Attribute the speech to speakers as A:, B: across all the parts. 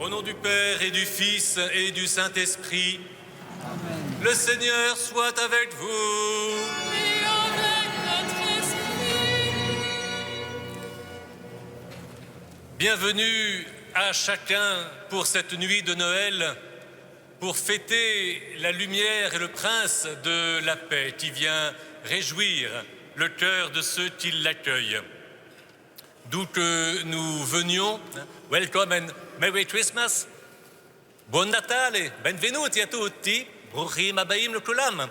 A: Au nom du Père et du Fils et du Saint-Esprit,
B: Amen.
A: le Seigneur soit avec vous.
C: Et avec notre esprit.
A: Bienvenue à chacun pour cette nuit de Noël, pour fêter la lumière et le prince de la paix qui vient réjouir le cœur de ceux qui l'accueillent. D'où que nous venions, welcome and Merry Christmas, Buon Natale, benvenuti a tutti, Bruchim Abaim L'Kulam.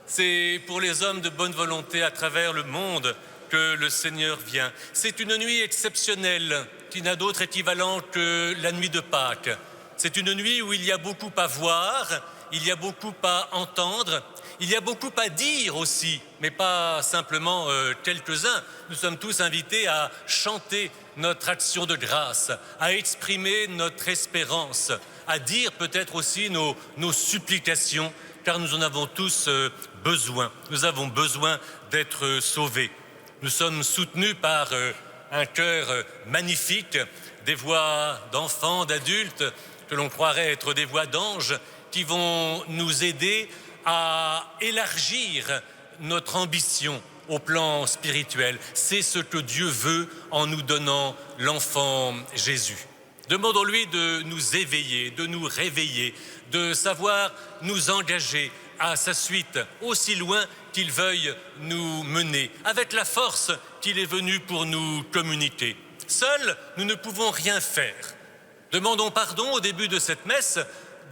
A: C'est pour les hommes de bonne volonté à travers le monde que le Seigneur vient. C'est une nuit exceptionnelle qui n'a d'autre équivalent que la nuit de Pâques. C'est une nuit où il y a beaucoup à voir, il y a beaucoup à entendre, il y a beaucoup à dire aussi, mais pas simplement quelques-uns. Nous sommes tous invités à chanter notre action de grâce, à exprimer notre espérance, à dire peut-être aussi nos supplications, car nous en avons tous besoin. Nous avons besoin d'être sauvés. Nous sommes soutenus par un chœur magnifique, des voix d'enfants, d'adultes, que l'on croirait être des voix d'anges, qui vont nous aider à élargir notre ambition au plan spirituel. C'est ce que Dieu veut en nous donnant l'enfant Jésus. Demandons-lui de nous éveiller, de nous réveiller, de savoir nous engager à sa suite, aussi loin qu'il veuille nous mener, avec la force qu'il est venu pour nous communiquer. Seuls, nous ne pouvons rien faire. Demandons pardon au début de cette messe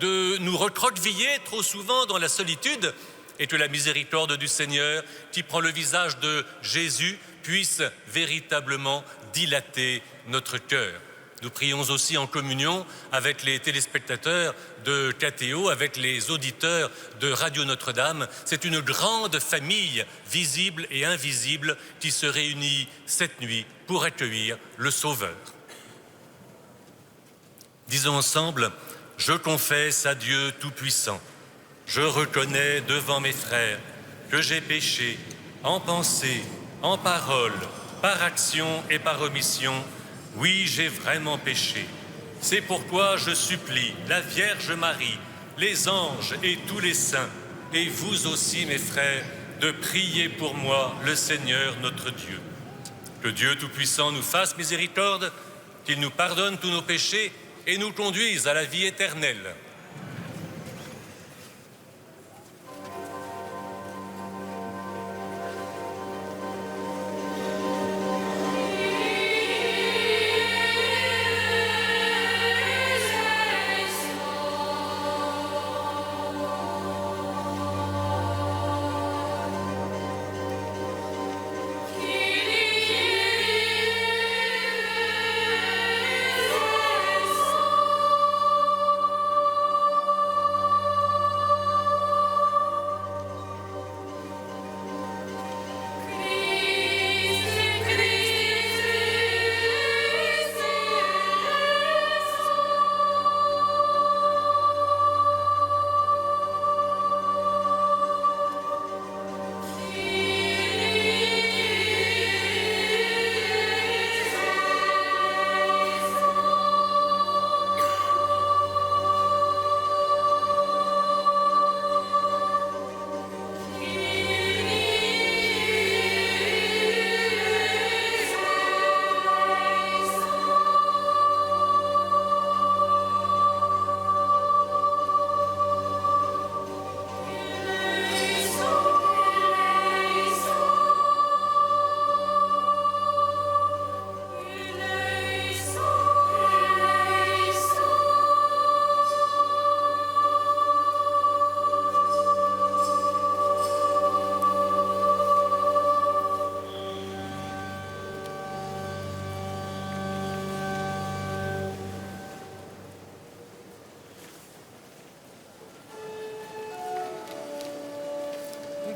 A: de nous recroqueviller trop souvent dans la solitude et que la miséricorde du Seigneur, qui prend le visage de Jésus, puisse véritablement dilater notre cœur. Nous prions aussi en communion avec les téléspectateurs de KTO, avec les auditeurs de Radio Notre-Dame. C'est une grande famille, visible et invisible, qui se réunit cette nuit pour accueillir le Sauveur. Disons ensemble, je confesse à Dieu Tout-Puissant, je reconnais devant mes frères que j'ai péché en pensée, en parole, par action et par omission. Oui, j'ai vraiment péché. C'est pourquoi je supplie la Vierge Marie, les anges et tous les saints, et vous aussi, mes frères, de prier pour moi le Seigneur notre Dieu. Que Dieu Tout-Puissant nous fasse miséricorde, qu'il nous pardonne tous nos péchés et nous conduise à la vie éternelle.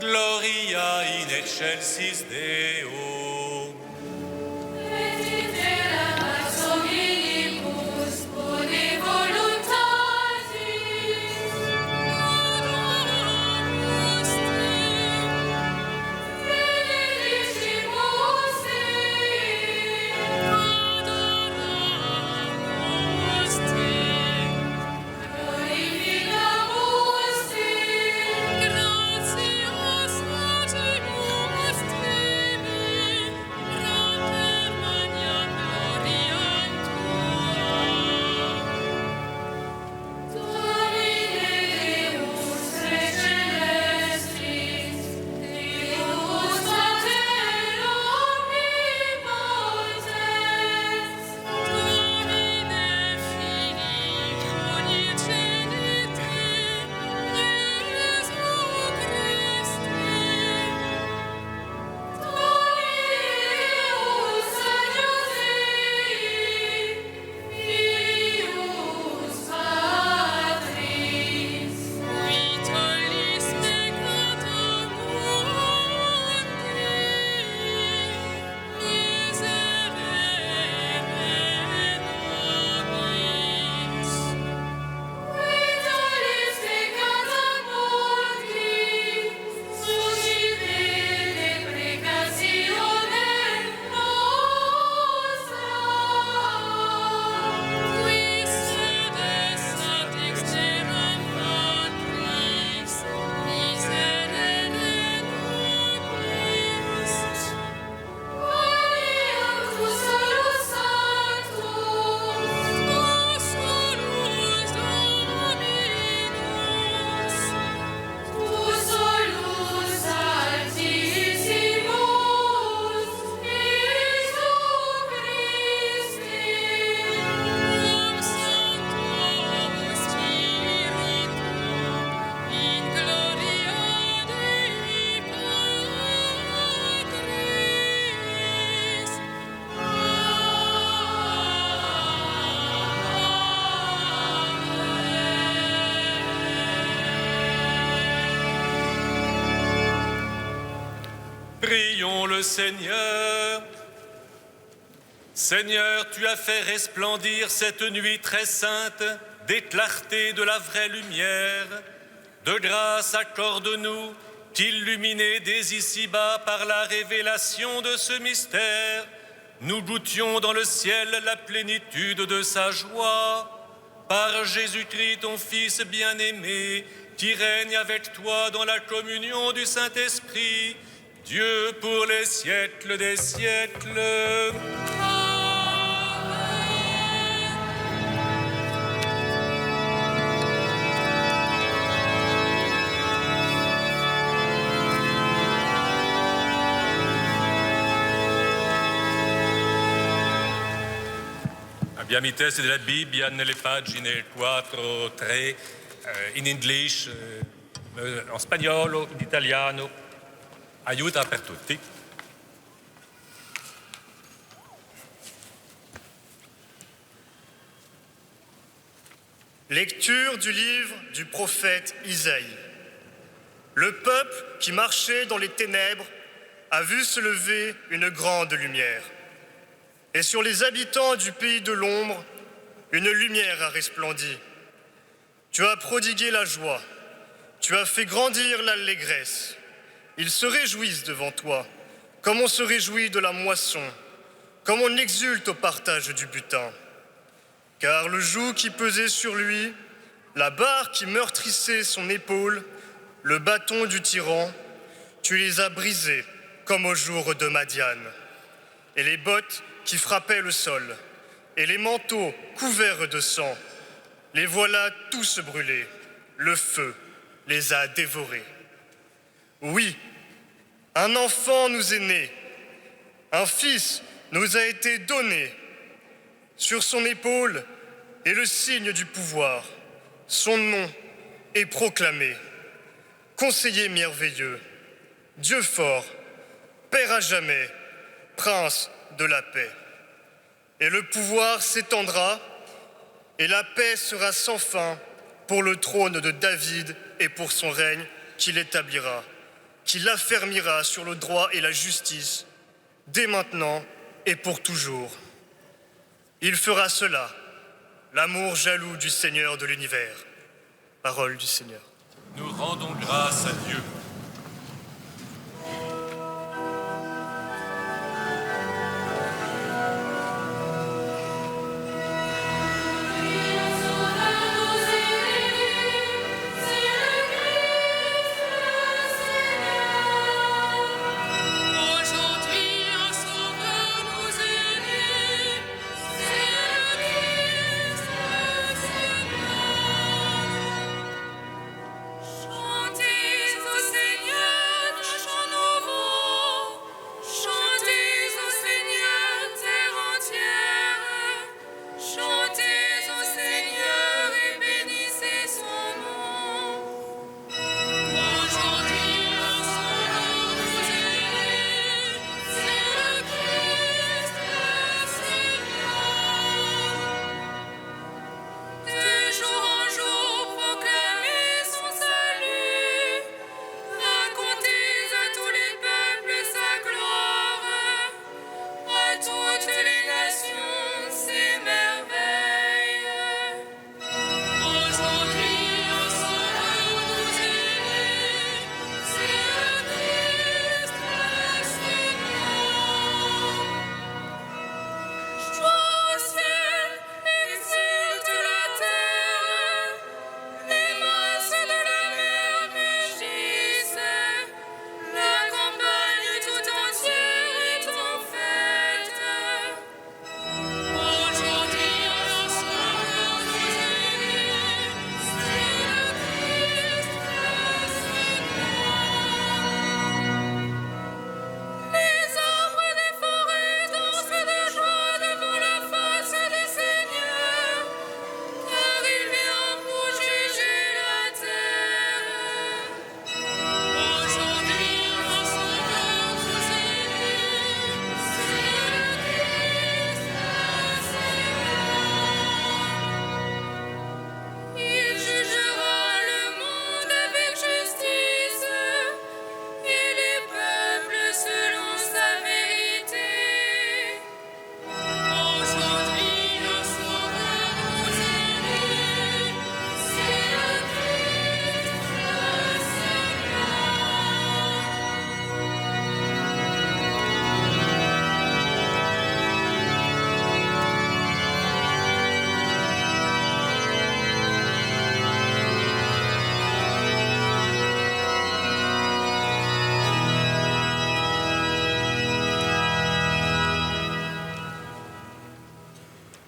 A: Gloria in excelsis Deo.
C: Et iterat omnibus bone voluntatis. Adoramus te. Benedicimus te. Adoramus te.
A: prions le Seigneur. Seigneur, tu as fait resplendir cette nuit très sainte des clartés de la vraie lumière. De grâce, accorde-nous qu'illuminés dès ici-bas par la révélation de ce mystère, nous goûtions dans le ciel la plénitude de sa joie. Par Jésus-Christ, ton Fils bien-aimé, qui règne avec toi dans la communion du Saint-Esprit, Dieu pour les siècles des siècles. Abbiamo i testi della Bibbia nelle pagine 4, 3, in English, en spagnolo, in italiano. Aiuta per tutti.
B: Lecture du livre du prophète Isaïe. Le peuple qui marchait dans les ténèbres a vu se lever une grande lumière. Et sur les habitants du pays de l'ombre, une lumière a resplendi. Tu as prodigué la joie, tu as fait grandir l'allégresse. Ils se réjouissent devant toi, comme on se réjouit de la moisson, comme on exulte au partage du butin. Car le joug qui pesait sur lui, la barre qui meurtrissait son épaule, le bâton du tyran, tu les as brisés comme au jour de Madiane. Et les bottes qui frappaient le sol, et les manteaux couverts de sang, les voilà tous brûlés. Le feu les a dévorés. Oui, un enfant nous est né, un fils nous a été donné. Sur son épaule est le signe du pouvoir. Son nom est proclamé. Conseiller merveilleux, Dieu fort, Père à jamais, Prince de la paix. Et le pouvoir s'étendra, et la paix sera sans fin pour le trône de David et pour son règne qu'il établira, qu'il affermira sur le droit et la justice, dès maintenant et pour toujours. Il fera cela, l'amour jaloux du Seigneur de l'univers. Parole du Seigneur.
A: Nous rendons grâce à Dieu.
C: Chantez au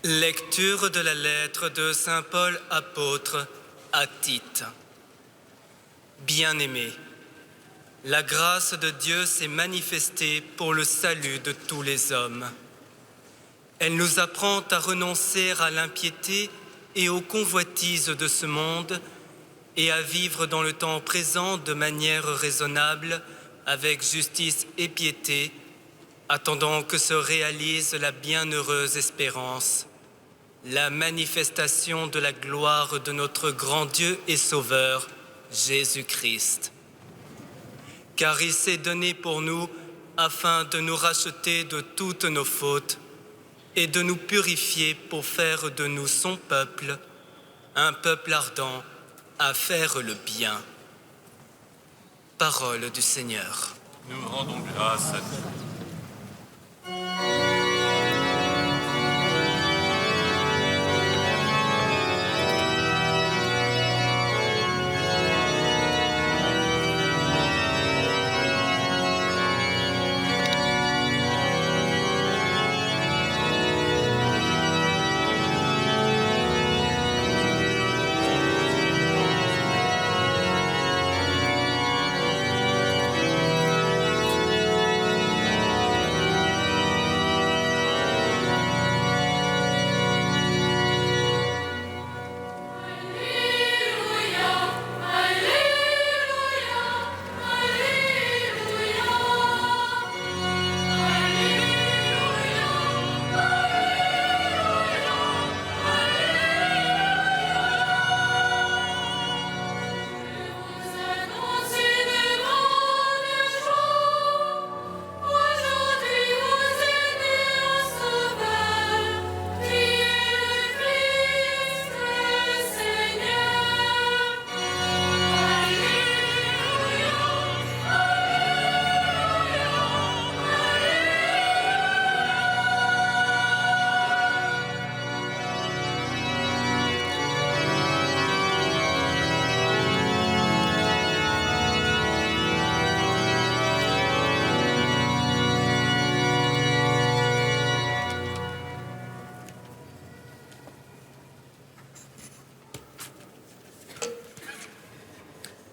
D: Lecture de la lettre de Saint Paul apôtre à Tite. Bien-aimés, la grâce de Dieu s'est manifestée pour le salut de tous les hommes. Elle nous apprend à renoncer à l'impiété et aux convoitises de ce monde et à vivre dans le temps présent de manière raisonnable, avec justice et piété, attendant que se réalise la bienheureuse espérance, la manifestation de la gloire de notre grand Dieu et Sauveur, Jésus-Christ. Car il s'est donné pour nous afin de nous racheter de toutes nos fautes et de nous purifier pour faire de nous son peuple, un peuple ardent à faire le bien. Parole du Seigneur.
A: Nous rendons grâce à Dieu.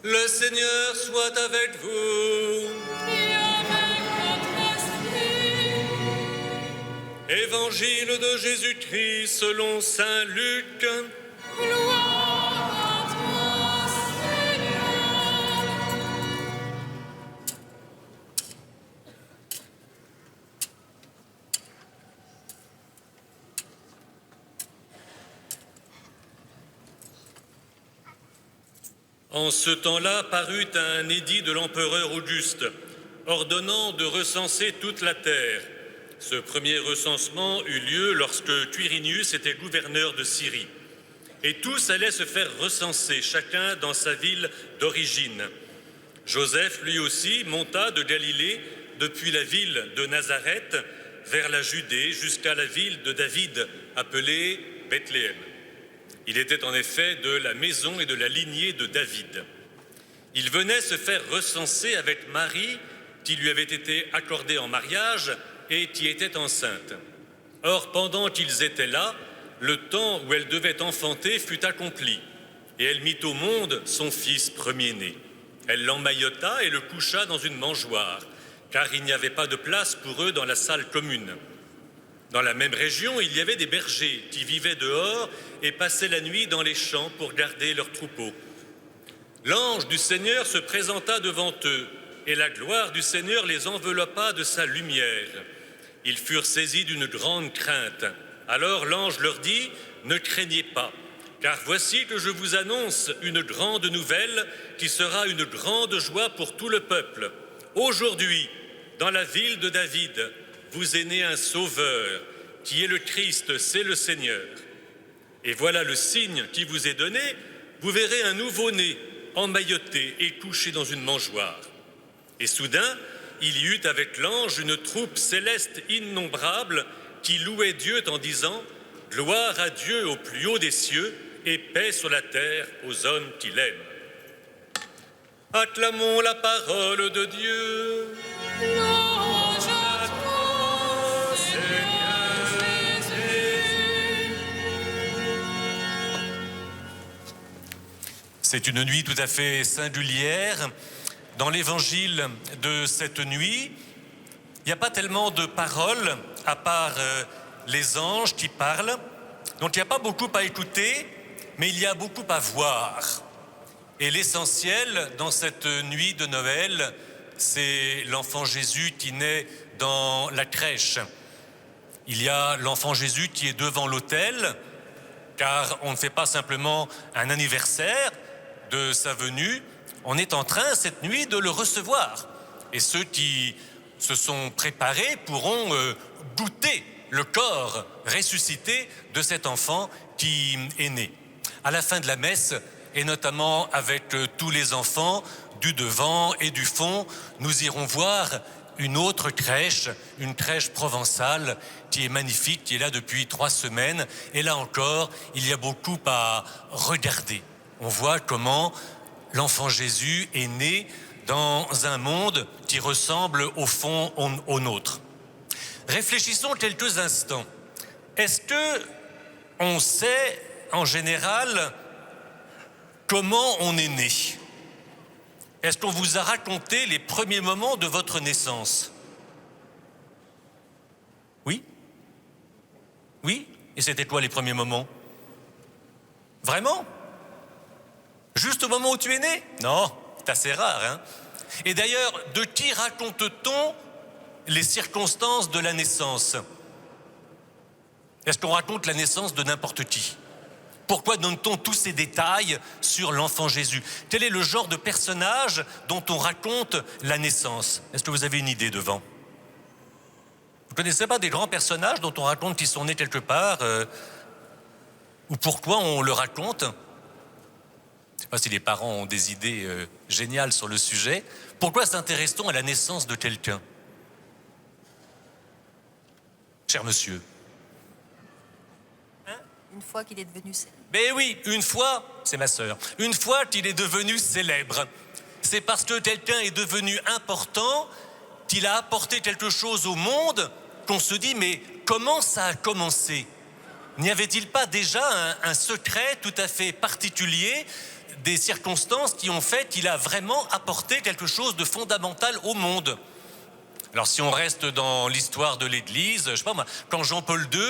A: Le Seigneur soit avec vous.
C: Et avec votre esprit.
A: Évangile de Jésus-Christ selon saint Luc.
C: Gloire à toi, Seigneur.
A: En ce temps-là parut un édit de l'empereur Auguste, ordonnant de recenser toute la terre. Ce premier recensement eut lieu lorsque Quirinius était gouverneur de Syrie. Et tous allaient se faire recenser, chacun dans sa ville d'origine. Joseph, lui aussi, monta de Galilée, depuis la ville de Nazareth, vers la Judée, jusqu'à la ville de David, appelée Bethléem. Il était en effet de la maison et de la lignée de David. Il venait se faire recenser avec Marie, qui lui avait été accordée en mariage et qui était enceinte. Or, pendant qu'ils étaient là, le temps où elle devait enfanter fut accompli, et elle mit au monde son fils premier-né. Elle l'emmaillota et le coucha dans une mangeoire, car il n'y avait pas de place pour eux dans la salle commune. Dans la même région, il y avait des bergers qui vivaient dehors et passaient la nuit dans les champs pour garder leurs troupeaux. L'ange du Seigneur se présenta devant eux, et la gloire du Seigneur les enveloppa de sa lumière. Ils furent saisis d'une grande crainte. Alors l'ange leur dit : « Ne craignez pas, car voici que je vous annonce une grande nouvelle qui sera une grande joie pour tout le peuple. Aujourd'hui, dans la ville de David, vous est né un sauveur, qui est le Christ, c'est le Seigneur. Et voilà le signe qui vous est donné, vous verrez un nouveau-né, emmailloté et couché dans une mangeoire. » Et soudain, il y eut avec l'ange une troupe céleste innombrable qui louait Dieu en disant : « Gloire à Dieu au plus haut des cieux et paix sur la terre aux hommes qui l'aiment. » Acclamons la parole de Dieu.
C: Louange à toi, Seigneur Jésus.
A: C'est une nuit tout à fait singulière. Dans l'évangile de cette nuit, il n'y a pas tellement de paroles, à part les anges qui parlent. Donc il n'y a pas beaucoup à écouter, mais il y a beaucoup à voir. Et l'essentiel dans cette nuit de Noël, c'est l'enfant Jésus qui naît dans la crèche. Il y a l'enfant Jésus qui est devant l'autel, car on ne fait pas simplement un anniversaire de sa venue, on est en train cette nuit de le recevoir. Et ceux qui se sont préparés pourront goûter le corps ressuscité de cet enfant qui est né. À la fin de la messe, et notamment avec tous les enfants du devant et du fond, nous irons voir une autre crèche, une crèche provençale qui est magnifique, qui est là depuis 3 semaines. Et là encore, il y a beaucoup à regarder. On voit comment l'enfant Jésus est né dans un monde qui ressemble au fond au nôtre. Réfléchissons quelques instants. Est-ce que on sait en général comment on est né? Est-ce qu'on vous a raconté les premiers moments de votre naissance? Oui? Oui? Et c'était quoi les premiers moments? Vraiment? Juste au moment où tu es né? Non, c'est assez rare, hein? Et d'ailleurs, de qui raconte-t-on les circonstances de la naissance? Est-ce qu'on raconte la naissance de n'importe qui? Pourquoi donne-t-on tous ces détails sur l'enfant Jésus? Quel est le genre de personnage dont on raconte la naissance? Est-ce que vous avez une idée devant? Vous ne connaissez pas des grands personnages dont on raconte qu'ils sont nés quelque part ou pourquoi on le raconte? Je ne sais pas si les parents ont des idées géniales sur le sujet. Pourquoi s'intéresse-t-on à la naissance de quelqu'un? Cher monsieur.
E: Une fois qu'il est devenu célèbre.
A: Ben oui, une fois, c'est ma sœur, une fois qu'il est devenu célèbre, c'est parce que quelqu'un est devenu important, qu'il a apporté quelque chose au monde, qu'on se dit, mais comment ça a commencé? N'y avait-il pas déjà un secret tout à fait particulier, des circonstances qui ont fait qu'il a vraiment apporté quelque chose de fondamental au monde? Alors si on reste dans l'histoire de l'Église, je sais pas moi, quand Jean-Paul II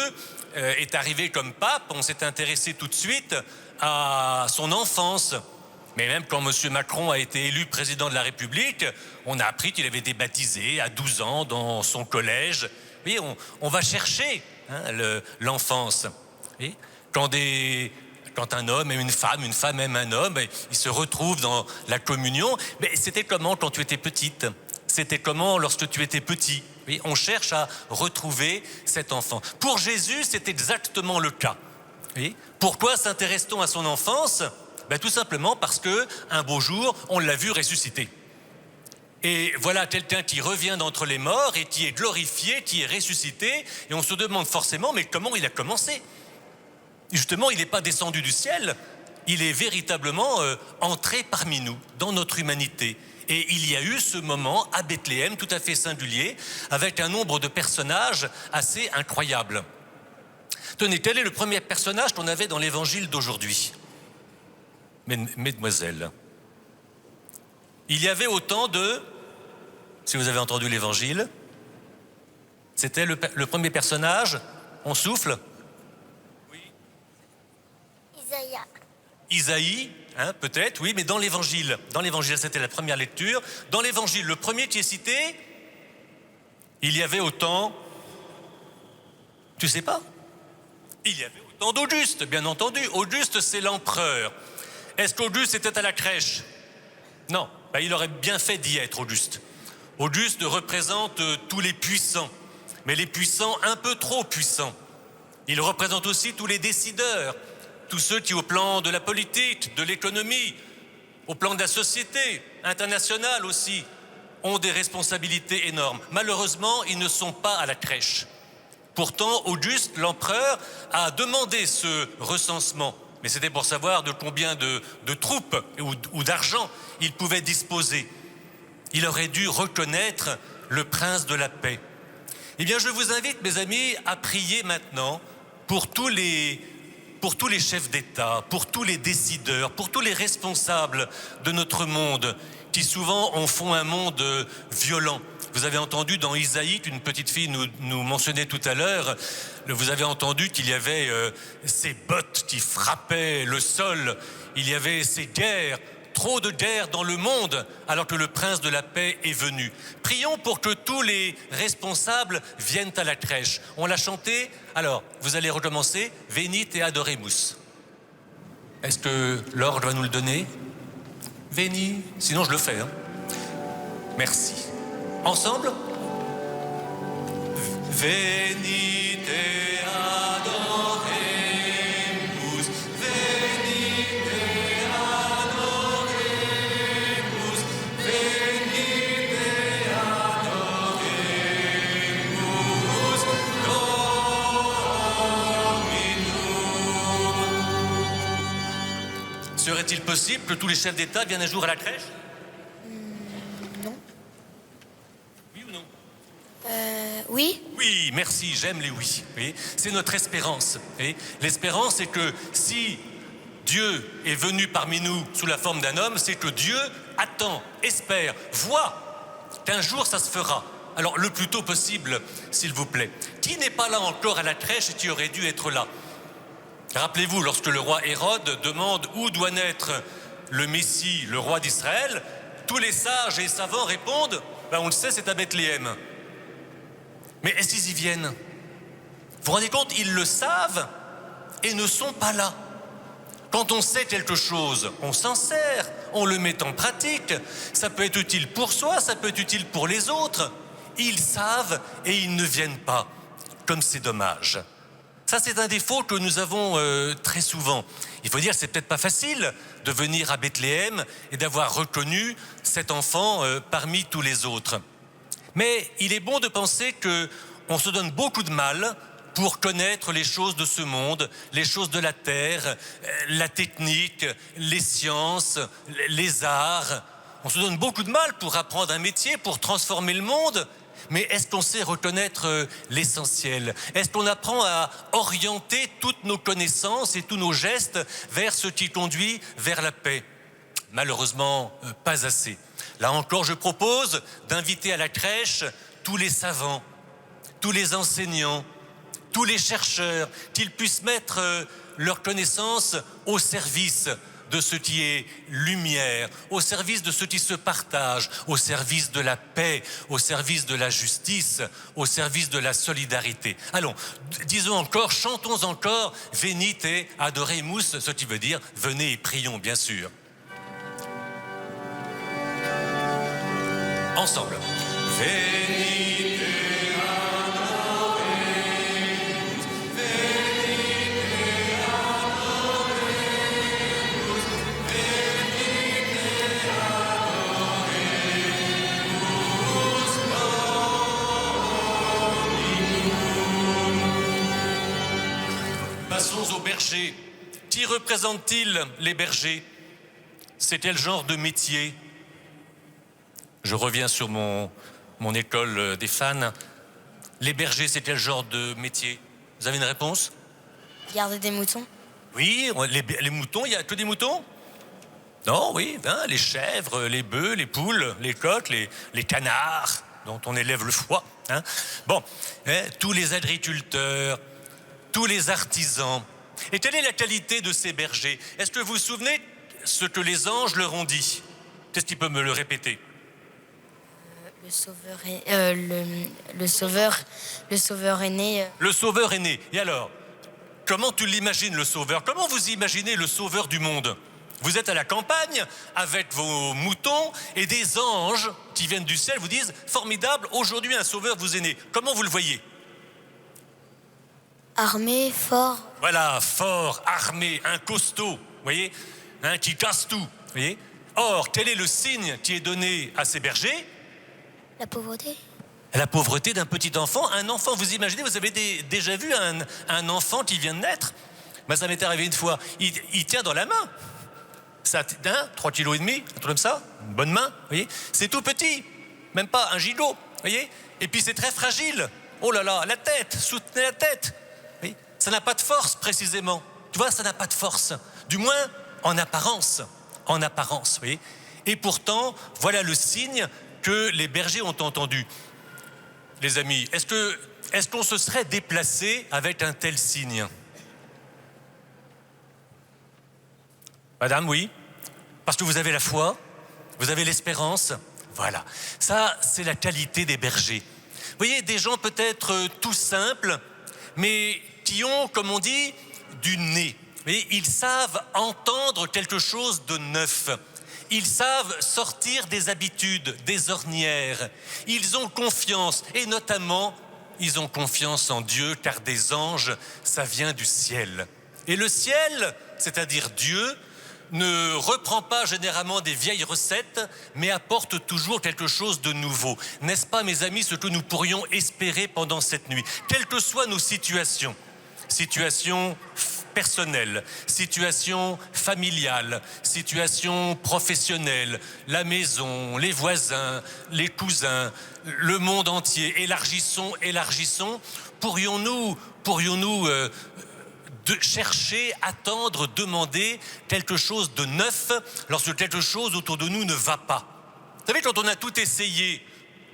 A: est arrivé comme pape, on s'est intéressé tout de suite à son enfance. Mais même quand M. Macron a été élu président de la République, on a appris qu'il avait été baptisé à 12 ans dans son collège. Oui, on va chercher l'enfance. Oui, quand un homme aime une femme aime un homme, ils se retrouvent dans la communion. Mais c'était comment quand tu étais petite? C'était comment lorsque tu étais petit? Oui, on cherche à retrouver cet enfant. Pour Jésus, c'est exactement le cas. Oui. Pourquoi s'intéresse-t-on à son enfance? Tout simplement parce qu'un beau jour, on l'a vu ressusciter. Et voilà quelqu'un qui revient d'entre les morts et qui est glorifié, qui est ressuscité. Et on se demande forcément, mais comment il a commencé? Justement, il n'est pas descendu du ciel. Il est véritablement entré parmi nous, dans notre humanité. Et il y a eu ce moment à Bethléem tout à fait singulier, avec un nombre de personnages assez incroyables. Tenez, quel est le premier personnage qu'on avait dans l'évangile d'aujourd'hui? Mesdemoiselles, il y avait autant de... Si vous avez entendu l'évangile, c'était le premier personnage. On souffle? Oui. Isaïe, peut-être, oui, mais dans l'évangile, c'était la première lecture. Dans l'évangile, le premier qui est cité, il y avait autant... Tu sais pas? Il y avait autant d'Auguste, bien entendu. Auguste, c'est l'empereur. Est-ce qu'Auguste était à la crèche? Non, il aurait bien fait d'y être, Auguste. Auguste représente tous les puissants, mais les puissants un peu trop puissants. Il représente aussi tous les décideurs, tous ceux qui, au plan de la politique, de l'économie, au plan de la société internationale aussi, ont des responsabilités énormes. Malheureusement, ils ne sont pas à la crèche. Pourtant, Auguste, l'empereur, a demandé ce recensement. Mais c'était pour savoir de combien de troupes ou d'argent il pouvait disposer. Il aurait dû reconnaître le prince de la paix. Eh bien, je vous invite, mes amis, à prier maintenant pour tous les pour tous les chefs d'État, pour tous les décideurs, pour tous les responsables de notre monde, qui souvent en font un monde violent. Vous avez entendu dans Isaïe, une petite fille nous mentionnait tout à l'heure, vous avez entendu qu'il y avait ces bottes qui frappaient le sol, il y avait ces guerres, trop de guerres dans le monde, alors que le prince de la paix est venu. Prions pour que tous les responsables viennent à la crèche. On l'a chanté, alors vous allez recommencer, Venite et adoremus. Est-ce que l'ordre va nous le donner? Veni, sinon je le fais. Merci. Ensemble? Venite adoremus, venite adoremus, venite adoremus, Dominum. Serait-il possible que tous les chefs d'État viennent un jour à la crèche?
F: Non.
A: Oui ou non?
F: Oui.
A: Oui, merci, j'aime les oui. Oui, c'est notre espérance. Oui. L'espérance, c'est que si Dieu est venu parmi nous sous la forme d'un homme, c'est que Dieu attend, espère, voit qu'un jour ça se fera. Alors le plus tôt possible, s'il vous plaît. Qui n'est pas là encore à la crèche et qui aurait dû être là? Rappelez-vous, lorsque le roi Hérode demande où doit naître le Messie, le roi d'Israël, tous les sages et savants répondent, on le sait, c'est à Bethléem. Mais est-ce qu'ils y viennent? Vous vous rendez compte, ils le savent et ne sont pas là. Quand on sait quelque chose, on s'en sert, on le met en pratique. Ça peut être utile pour soi, ça peut être utile pour les autres. Ils savent et ils ne viennent pas. Comme c'est dommage. Ça, c'est un défaut que nous avons très souvent. Il faut dire que c'est peut-être pas facile de venir à Bethléem et d'avoir reconnu cet enfant parmi tous les autres. Mais il est bon de penser qu'on se donne beaucoup de mal pour connaître les choses de ce monde, les choses de la terre, la technique, les sciences, les arts. On se donne beaucoup de mal pour apprendre un métier, pour transformer le monde. Mais est-ce qu'on sait reconnaître l'essentiel? Est-ce qu'on apprend à orienter toutes nos connaissances et tous nos gestes vers ce qui conduit vers la paix? Malheureusement, pas assez. Là encore, je propose d'inviter à la crèche tous les savants, tous les enseignants, tous les chercheurs, qu'ils puissent mettre leurs connaissances au service de ce qui est lumière, au service de ce qui se partage, au service de la paix, au service de la justice, au service de la solidarité. Allons, disons encore, chantons encore, Venite adoremus, ce qui veut dire venez et prions, bien sûr. Ensemble. Venite adoremus, venite adoremus, venite adoremus, Dominum. Passons aux bergers. Qui représentent-ils les bergers? C'est quel genre de métier? Je reviens sur mon école des fans. Les bergers, c'est quel genre de métier? Vous avez une réponse?
F: Garder des moutons.
A: Oui, les moutons, il n'y a que des moutons? Non, oui, les chèvres, les bœufs, les poules, les coqs, les canards, dont on élève le foie. Bon, tous les agriculteurs, tous les artisans. Et quelle est la qualité de ces bergers? Est-ce que vous vous souvenez ce que les anges leur ont dit? Qu'est-ce qui peut me le répéter?
F: Le sauveur est le sauveur est né.
A: Le sauveur est né. Et alors, comment tu l'imagines, le sauveur? Comment vous imaginez le sauveur du monde? Vous êtes à la campagne avec vos moutons et des anges qui viennent du ciel vous disent « Formidable, aujourd'hui un sauveur vous est né ». Comment vous le voyez?
F: Armé, fort.
A: Voilà, fort, armé, un costaud, vous voyez, qui casse tout, vous voyez. Or, quel est le signe qui est donné à ces bergers?
F: La pauvreté.
A: La pauvreté d'un petit enfant. Un enfant, vous imaginez, vous avez déjà vu un enfant qui vient de naître? Ça m'est arrivé une fois, il tient dans la main. Ça, 3,5 kg, un truc comme ça, une bonne main, vous voyez. C'est tout petit, même pas un gigot, vous voyez. Et puis c'est très fragile. Oh là là, la tête, soutenez la tête. Oui. Ça n'a pas de force précisément. Tu vois, ça n'a pas de force. Du moins, en apparence. En apparence, vous voyez. Et pourtant, voilà le signe que les bergers ont entendu. Les amis, est-ce qu'on se serait déplacé avec un tel signe? Madame, oui. Parce que vous avez la foi, vous avez l'espérance. Voilà. Ça, c'est la qualité des bergers. Vous voyez, des gens peut-être tout simples, mais qui ont, comme on dit, du nez. Mais ils savent entendre quelque chose de neuf. Ils savent sortir des habitudes, des ornières. Ils ont confiance, et notamment, ils ont confiance en Dieu, car des anges, ça vient du ciel. Et le ciel, c'est-à-dire Dieu, ne reprend pas généralement des vieilles recettes, mais apporte toujours quelque chose de nouveau. N'est-ce pas, mes amis, ce que nous pourrions espérer pendant cette nuit? Quelles que soient nos situations, situation personnelle, situation familiale, situation professionnelle, la maison, les voisins, les cousins, le monde entier, élargissons, pourrions-nous de chercher, attendre, demander quelque chose de neuf lorsque quelque chose autour de nous ne va pas. Vous savez, quand on a tout essayé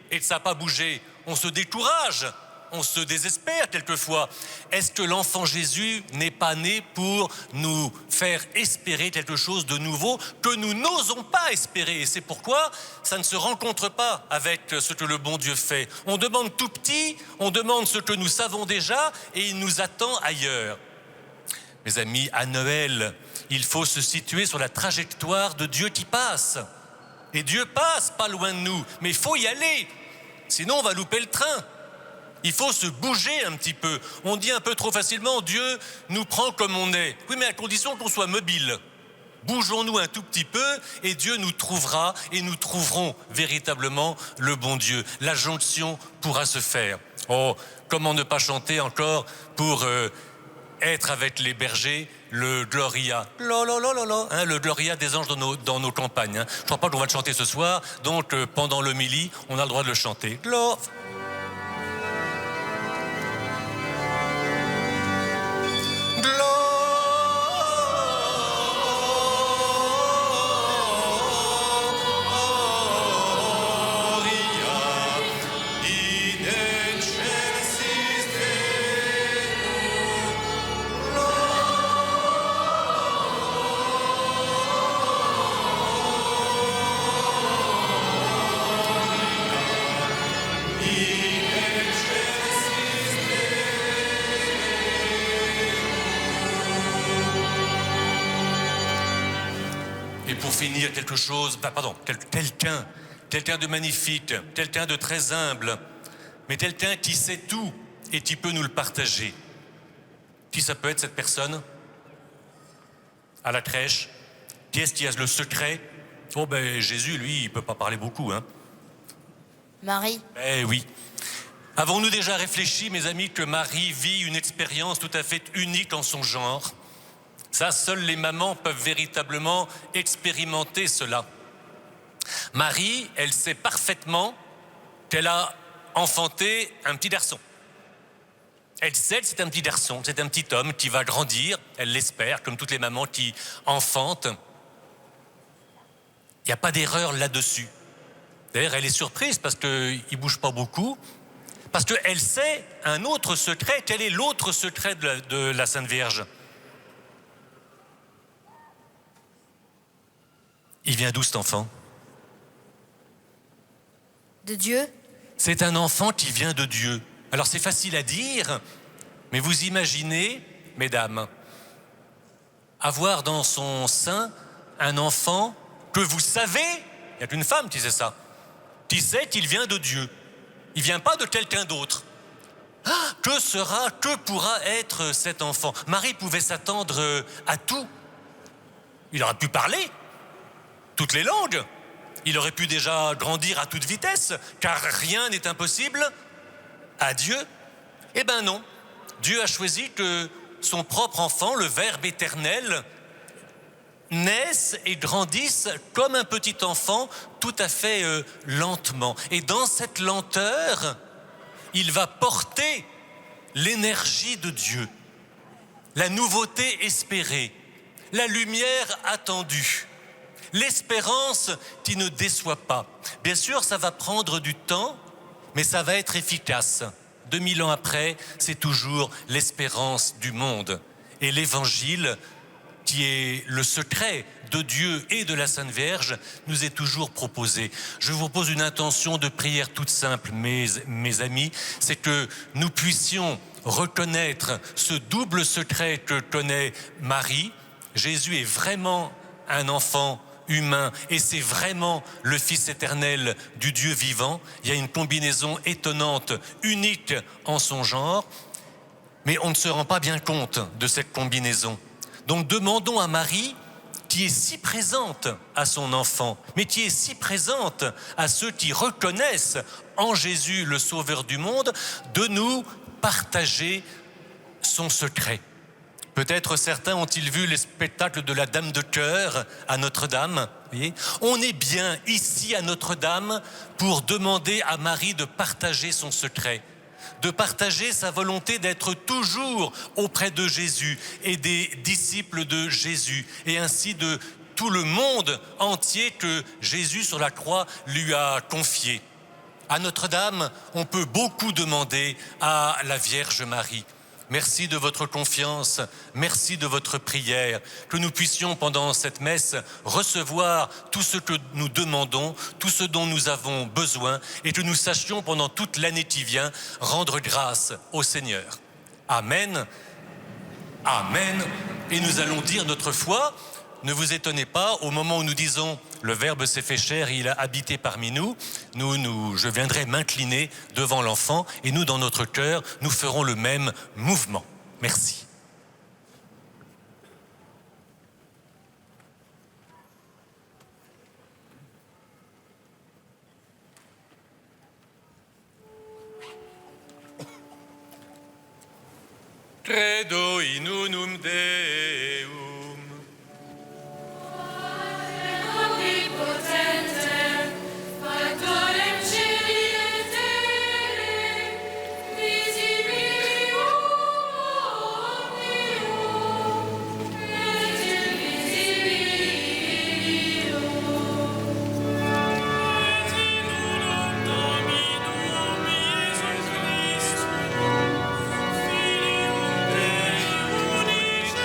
A: et que ça n'a pas bougé, on se décourage, on se désespère quelquefois. Est-ce que l'enfant Jésus n'est pas né pour nous faire espérer quelque chose de nouveau que nous n'osons pas espérer? Et c'est pourquoi ça ne se rencontre pas avec ce que le bon Dieu fait. On demande tout petit, on demande ce que nous savons déjà et il nous attend ailleurs. Mes amis, à Noël, il faut se situer sur la trajectoire de Dieu qui passe. Et Dieu passe pas loin de nous, mais il faut y aller, sinon on va louper le train. Il faut se bouger un petit peu. On dit un peu trop facilement, Dieu nous prend comme on est. Oui, mais à condition qu'on soit mobile. Bougeons-nous un tout petit peu et Dieu nous trouvera et nous trouverons véritablement le bon Dieu. La jonction pourra se faire. Oh, comment ne pas chanter encore pour être avec les bergers, le Gloria. Le Gloria des anges dans nos campagnes. Je ne crois pas qu'on va le chanter ce soir, donc pendant l'homélie, on a le droit de le chanter. Et pour finir, quelqu'un de magnifique, quelqu'un de très humble, mais quelqu'un qui sait tout et qui peut nous le partager. Qui ça peut être cette personne? À la crèche, qui est-ce qui a le secret? Oh ben Jésus, lui, il peut pas parler beaucoup, hein.
F: Marie.
A: Eh oui. Avons-nous déjà réfléchi, mes amis, que Marie vit une expérience tout à fait unique en son genre? Ça, seules les mamans peuvent véritablement expérimenter cela. Marie, elle sait parfaitement qu'elle a enfanté un petit garçon. Elle sait que c'est un petit garçon, c'est un petit homme qui va grandir, elle l'espère, comme toutes les mamans qui enfantent. Il n'y a pas d'erreur là-dessus. D'ailleurs, elle est surprise parce qu'il ne bouge pas beaucoup, parce qu'elle sait un autre secret. Quel est l'autre secret de la Sainte Vierge? Il vient d'où cet enfant?
F: De Dieu.
A: C'est un enfant qui vient de Dieu. Alors c'est facile à dire, mais vous imaginez, mesdames, avoir dans son sein un enfant que vous savez, il n'y a qu'une femme qui sait ça, qui sait qu'il vient de Dieu. Il ne vient pas de quelqu'un d'autre. Ah, que pourra être cet enfant? Marie pouvait s'attendre à tout. Il aurait pu parler toutes les langues. Il aurait pu déjà grandir à toute vitesse, car rien n'est impossible à Dieu. Eh bien non, Dieu a choisi que son propre enfant, le Verbe éternel, naisse et grandisse comme un petit enfant, tout à fait lentement. Et dans cette lenteur, il va porter l'énergie de Dieu. la nouveauté espérée, la lumière attendue, l'espérance qui ne déçoit pas. Bien sûr, ça va prendre du temps, mais ça va être efficace. 2000 ans après, c'est toujours l'espérance du monde. Et l'Évangile, qui est le secret de Dieu et de la Sainte Vierge, nous est toujours proposé. Je vous propose une intention de prière toute simple, mes amis, c'est que nous puissions reconnaître ce double secret que connaît Marie. Jésus est vraiment un enfant humain et c'est vraiment le Fils éternel du Dieu vivant. Il y a une combinaison étonnante, unique en son genre, mais on ne se rend pas bien compte de cette combinaison. Donc demandons à Marie, qui est si présente à son enfant, mais qui est si présente à ceux qui reconnaissent en Jésus le Sauveur du monde, de nous partager son secret. Peut-être certains ont-ils vu les spectacles de la Dame de Cœur à Notre-Dame. Voyez, on est bien ici à Notre-Dame pour demander à Marie de partager son secret, de partager sa volonté d'être toujours auprès de Jésus et des disciples de Jésus, et ainsi de tout le monde entier que Jésus sur la croix lui a confié. À Notre-Dame, on peut beaucoup demander à la Vierge Marie. Merci de votre confiance, merci de votre prière, que nous puissions pendant cette messe recevoir tout ce que nous demandons, tout ce dont nous avons besoin, et que nous sachions pendant toute l'année qui vient rendre grâce au Seigneur. Amen. Amen. Et nous allons dire notre foi. Ne vous étonnez pas, au moment où nous disons « Le Verbe s'est fait chair et il a habité parmi nous », je viendrai m'incliner devant l'enfant et nous, dans notre cœur, nous ferons le même mouvement. Merci. Credo in unum Deum.
C: Omnipotentem, Factorem Celi et Terrae, visibilium omnium, et invisibilium. Et in unum Dominum Iesus Christum, Filium Dei unicis,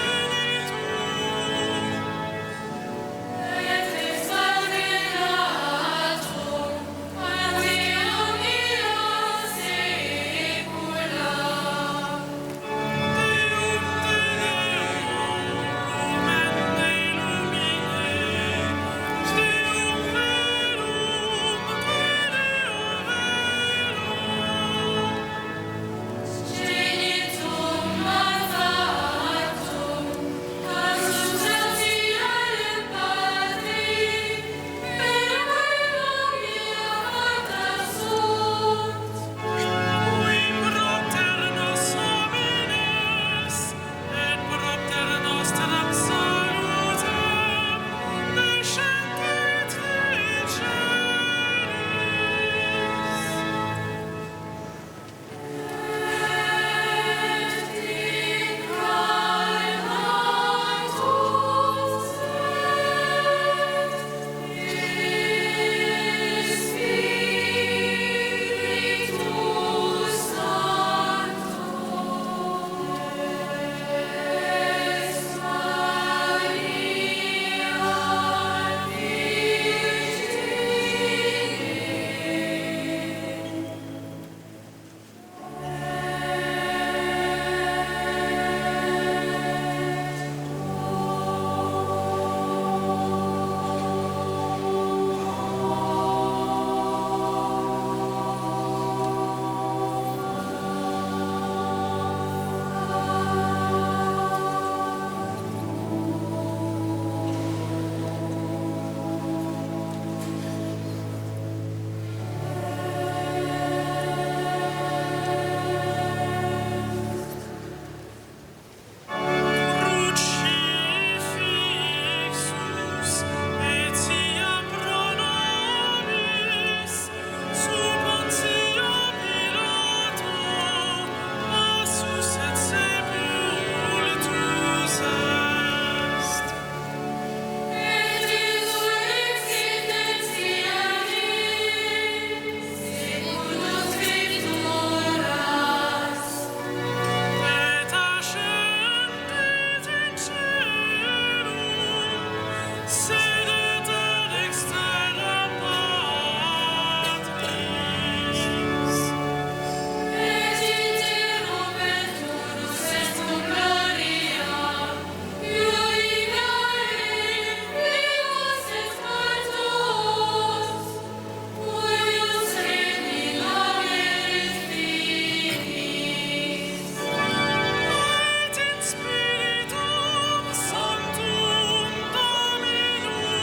C: sedete dextera Patris. Et iterum venturus est cum gloria, iuigare vivos et mortuos, cuius regni laverit finis. Et in spiritum sanctum Dominum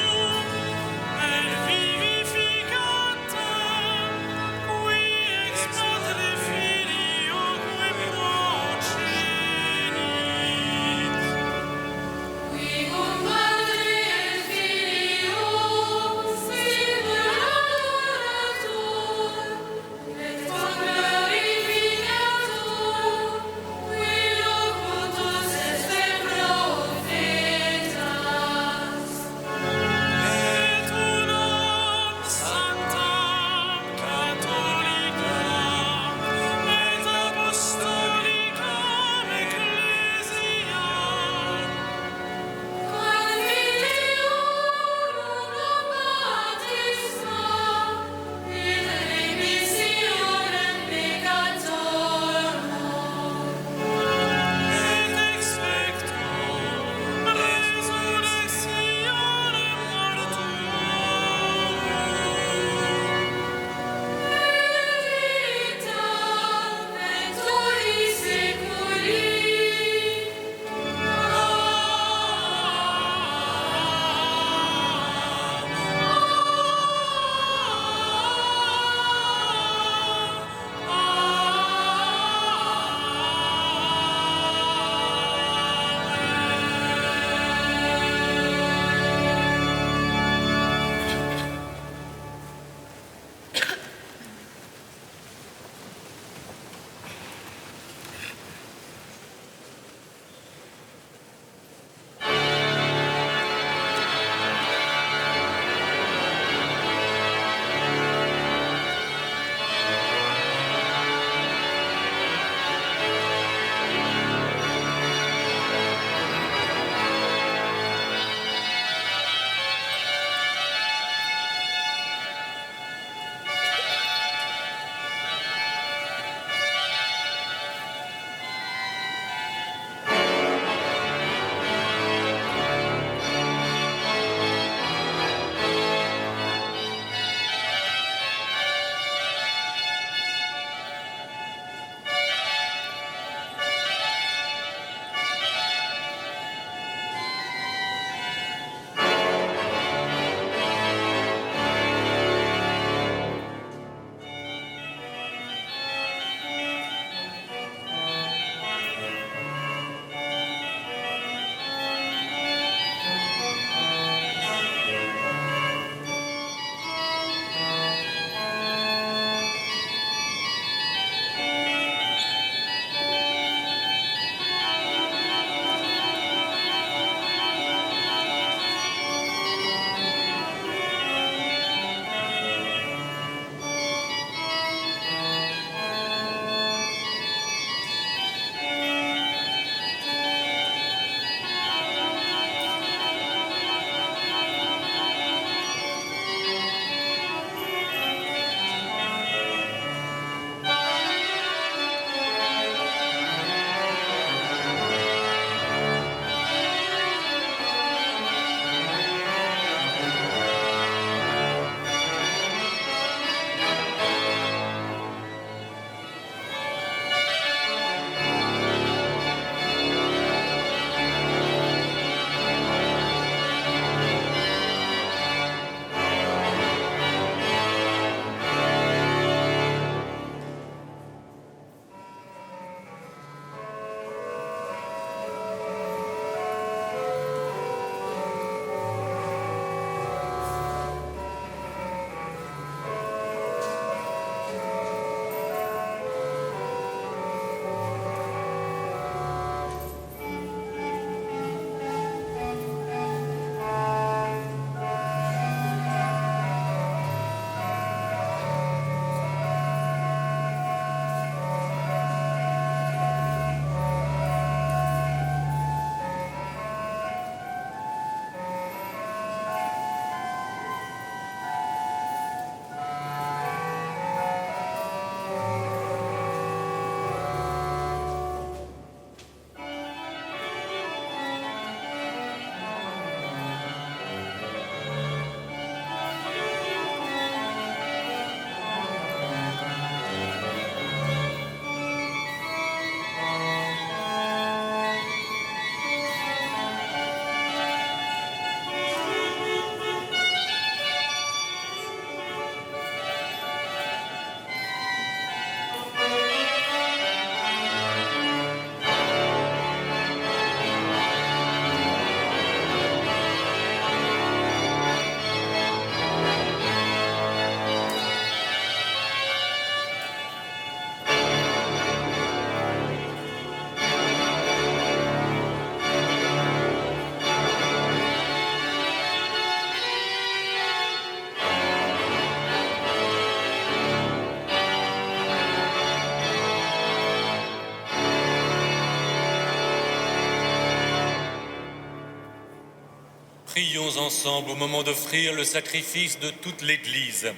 A: Prions ensemble au moment d'offrir le sacrifice de toute l'Église.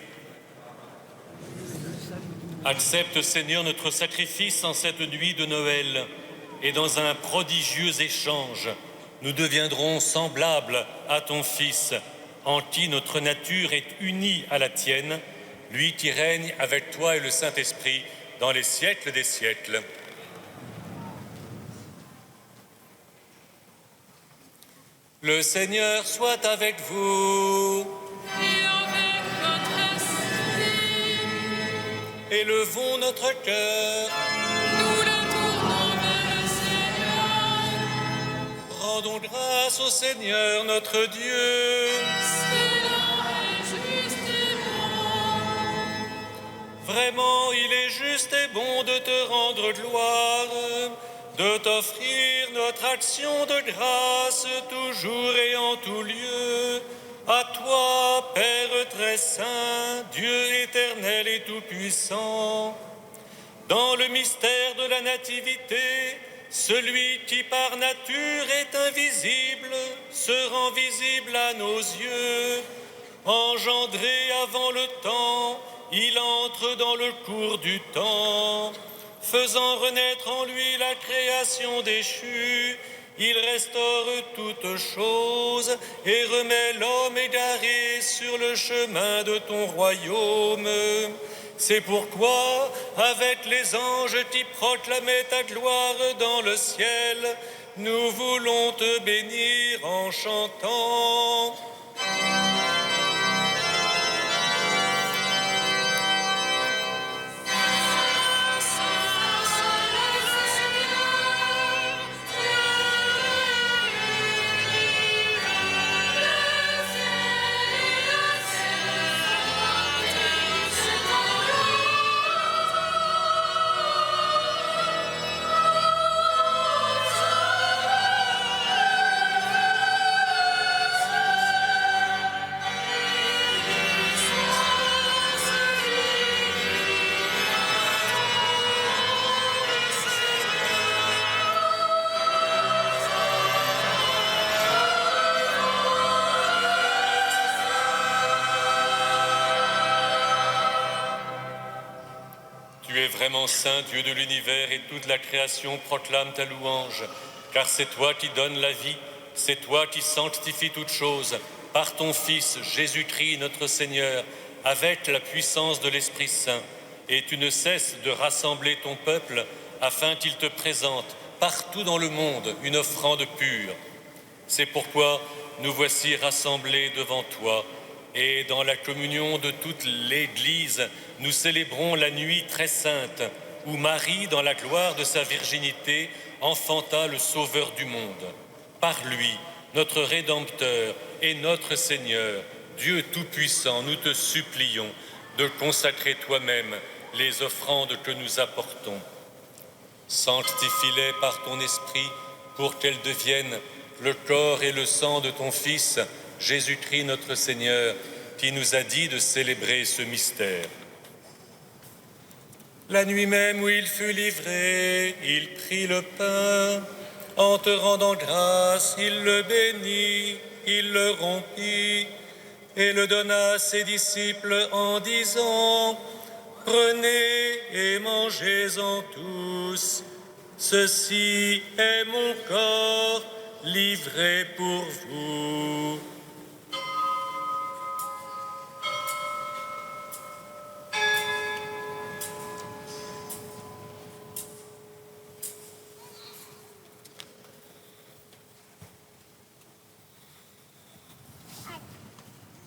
A: Accepte, Seigneur, notre sacrifice en cette nuit de Noël, et dans un prodigieux échange, nous deviendrons semblables à ton Fils, en qui notre nature est unie à la tienne, lui qui règne avec toi et le Saint-Esprit dans les siècles des siècles. Le Seigneur soit avec vous.
C: Et avec votre esprit,
A: Élevons notre cœur.
C: nous le tournons vers le Seigneur.
A: Rendons grâce au Seigneur notre Dieu.
C: C'est là et juste et bon.
A: Vraiment, il est juste et bon de te rendre gloire, de t'offrir notre action de grâce toujours et en tout lieu. À toi, Père très saint, Dieu éternel et tout-puissant, dans le mystère de la nativité, celui qui par nature est invisible se rend visible à nos yeux. Engendré avant le temps, il entre dans le cours du temps, faisant renaître en lui la création déchue. Il restaure toutes choses et remet l'homme égaré sur le chemin de ton royaume. C'est pourquoi, avec les anges qui proclamaient ta gloire dans le ciel, nous voulons te bénir en chantant. Tu es vraiment saint, Dieu de l'univers, et toute la création proclame ta louange, car c'est toi qui donnes la vie, c'est toi qui sanctifies toutes choses, par ton Fils Jésus-Christ notre Seigneur, avec la puissance de l'Esprit Saint. Et tu ne cesses de rassembler ton peuple afin qu'il te présente partout dans le monde une offrande pure. C'est pourquoi nous voici rassemblés devant toi, et dans la communion de toute l'Église, nous célébrons la nuit très sainte où Marie, dans la gloire de sa virginité, enfanta le Sauveur du monde. Par lui, notre Rédempteur et notre Seigneur, Dieu Tout-Puissant, nous te supplions de consacrer toi-même les offrandes que nous apportons. Sanctifie-les par ton Esprit pour qu'elles deviennent le corps et le sang de ton Fils, Jésus-Christ notre Seigneur, qui nous a dit de célébrer ce mystère. La nuit même où il fut livré, il prit le pain. En te rendant grâce, il le bénit, il le rompit et le donna à ses disciples en disant : « Prenez et mangez-en tous. Ceci est mon corps livré pour vous. »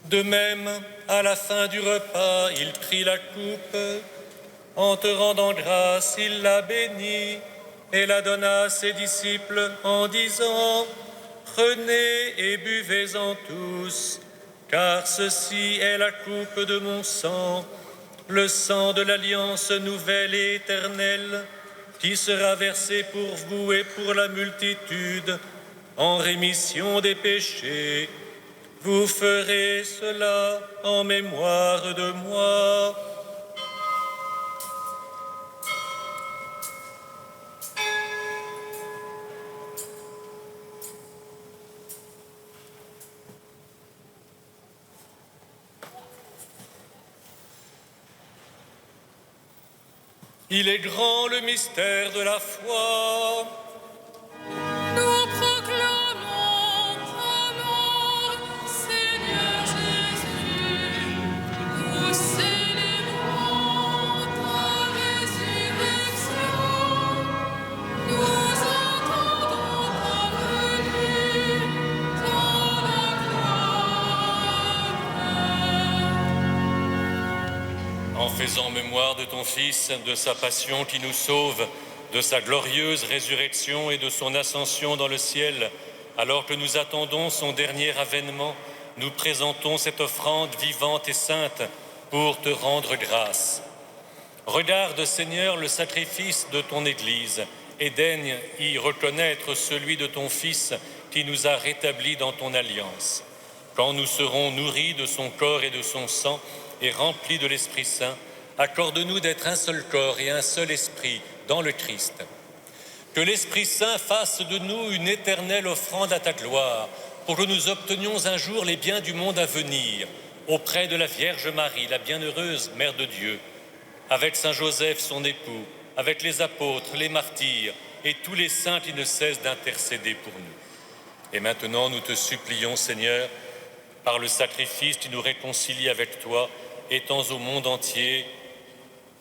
A: De même, à la fin du repas, il prit la coupe. En te rendant grâce, il la bénit et la donna à ses disciples en disant : « Prenez et buvez-en tous, car ceci est la coupe de mon sang, le sang de l'alliance nouvelle et éternelle, qui sera versé pour vous et pour la multitude en rémission des péchés. Vous ferez cela en mémoire de moi. » Il est grand le mystère de la foi.
C: Nous proclamons ta mort, Seigneur Jésus. Nous célébrons ta résurrection. Nous entendons ta venue dans la gloire.
A: En faisant mémoire de ton Fils, de sa passion qui nous sauve, de sa glorieuse résurrection et de son ascension dans le ciel, alors que nous attendons son dernier avènement, nous présentons cette offrande vivante et sainte pour te rendre grâce. Regarde, Seigneur, le sacrifice de ton Église et daigne y reconnaître celui de ton Fils qui nous a rétablis dans ton alliance. Quand nous serons nourris de son corps et de son sang et remplis de l'Esprit Saint, accorde-nous d'être un seul corps et un seul esprit dans le Christ. Que l'Esprit Saint fasse de nous une éternelle offrande à ta gloire, pour que nous obtenions un jour les biens du monde à venir, auprès de la Vierge Marie, la bienheureuse Mère de Dieu, avec Saint Joseph, son époux, avec les apôtres, les martyrs et tous les saints qui ne cessent d'intercéder pour nous. Et maintenant, nous te supplions, Seigneur, par le sacrifice qui nous réconcilie avec toi, étends au monde entier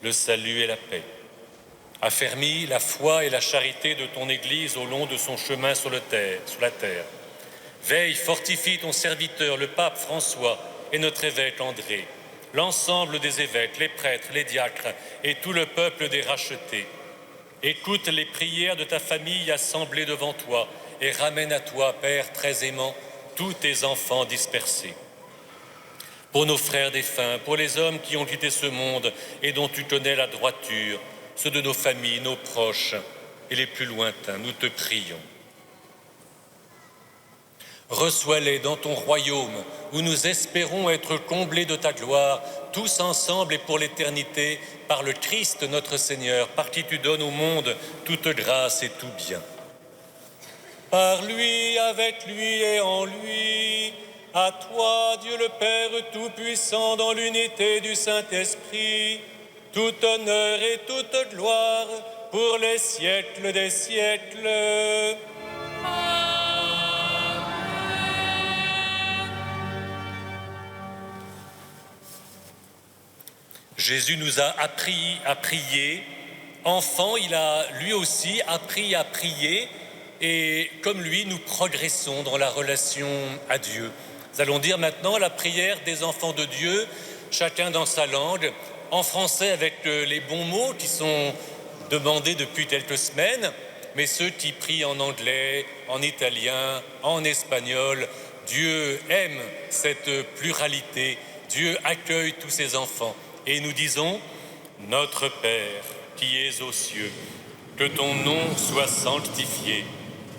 A: le salut et la paix. Affermis la foi et la charité de ton Église au long de son chemin sur la terre. Veille, fortifie ton serviteur, le pape François et notre évêque André, l'ensemble des évêques, les prêtres, les diacres et tout le peuple des rachetés. Écoute les prières de ta famille assemblée devant toi et ramène à toi, Père très aimant, tous tes enfants dispersés. Pour nos frères défunts, pour les hommes qui ont quitté ce monde et dont tu connais la droiture, ceux de nos familles, nos proches et les plus lointains, nous te prions. Reçois-les dans ton royaume où nous espérons être comblés de ta gloire, tous ensemble et pour l'éternité, par le Christ notre Seigneur, par qui tu donnes au monde toute grâce et tout bien. Par lui, avec lui et en lui, à toi, Dieu le Père Tout-Puissant, dans l'unité du Saint-Esprit, tout honneur et toute gloire pour les siècles des siècles. Jésus nous a appris à prier. Enfant, il a lui aussi appris à prier. Et comme lui, nous progressons dans la relation à Dieu. Nous allons dire maintenant la prière des enfants de Dieu, chacun dans sa langue, en français avec les bons mots qui sont demandés depuis quelques semaines, mais ceux qui prient en anglais, en italien, en espagnol. Dieu aime cette pluralité, Dieu accueille tous ses enfants. Et nous disons, notre Père qui es aux cieux, que ton nom soit sanctifié,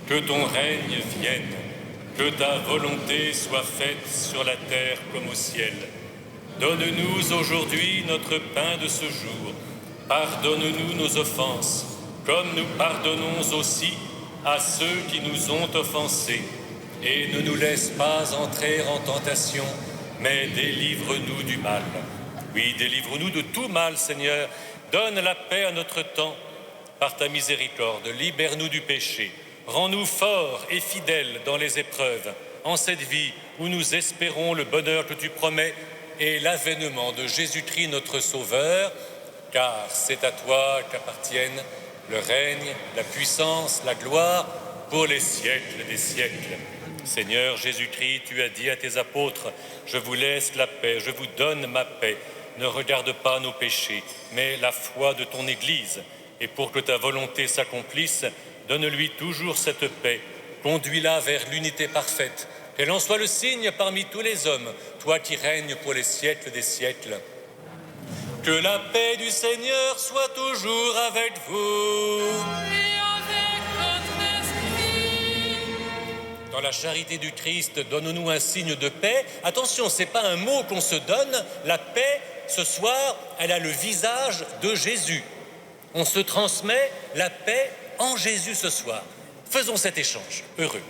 A: que ton règne vienne, que ta volonté soit faite sur la terre comme au ciel. Donne-nous aujourd'hui notre pain de ce jour. Pardonne-nous nos offenses, comme nous pardonnons aussi à ceux qui nous ont offensés. Et ne nous laisse pas entrer en tentation, mais délivre-nous du mal. Oui, délivre-nous de tout mal, Seigneur. Donne la paix à notre temps. Par ta miséricorde, libère-nous du péché. Rends-nous forts et fidèles dans les épreuves, en cette vie où nous espérons le bonheur que tu promets et l'avènement de Jésus-Christ notre Sauveur, car c'est à toi qu'appartiennent le règne, la puissance, la gloire pour les siècles des siècles. Seigneur Jésus-Christ, tu as dit à tes apôtres, je vous laisse la paix, je vous donne ma paix. Ne regarde pas nos péchés, mais la foi de ton Église. Et pour que ta volonté s'accomplisse, donne-lui toujours cette paix. Conduis-la vers l'unité parfaite. Qu'elle en soit le signe parmi tous les hommes, toi qui règnes pour les siècles des siècles. Que la paix du Seigneur soit toujours avec vous.
C: Et avec votre esprit.
A: Dans la charité du Christ, donne-nous un signe de paix. Attention, ce n'est pas un mot qu'on se donne. La paix, ce soir, elle a le visage de Jésus. On se transmet la paix en Jésus ce soir. Faisons cet échange heureux.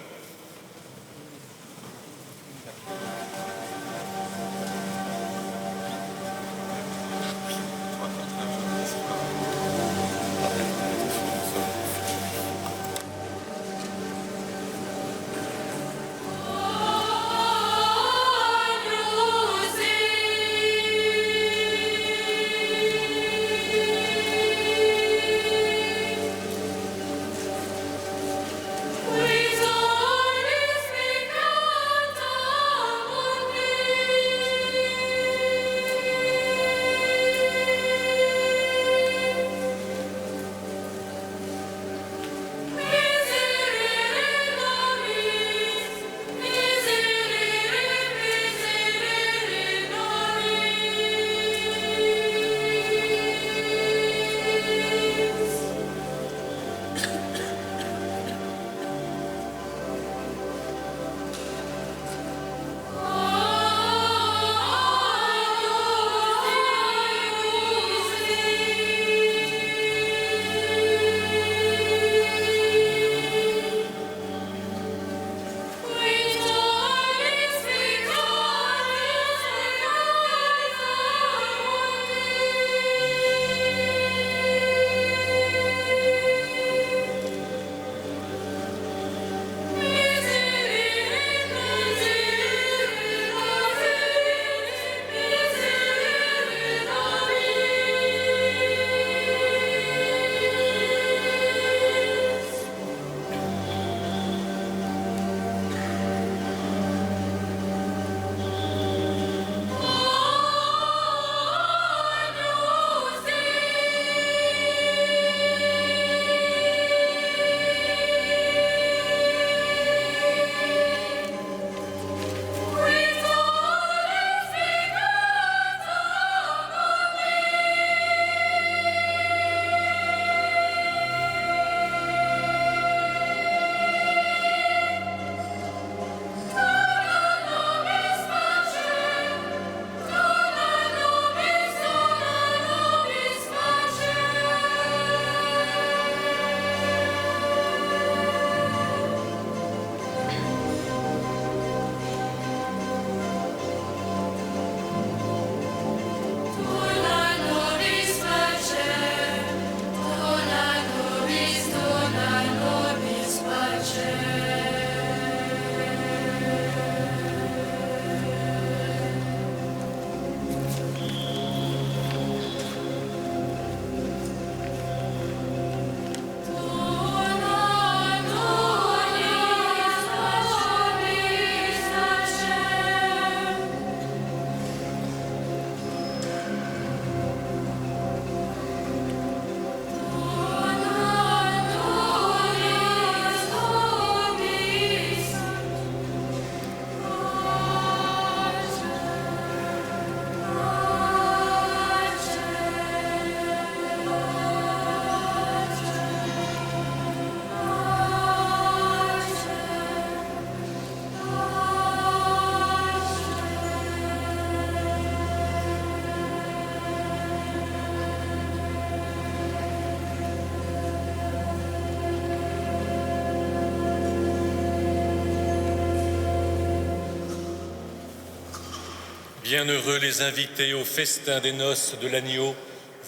A: Bienheureux les invités au festin des noces de l'agneau.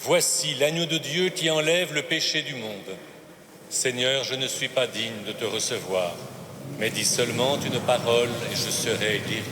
A: Voici l'agneau de Dieu qui enlève le péché du monde. Seigneur, je ne suis pas digne de te recevoir, mais dis seulement une parole et je serai guéri.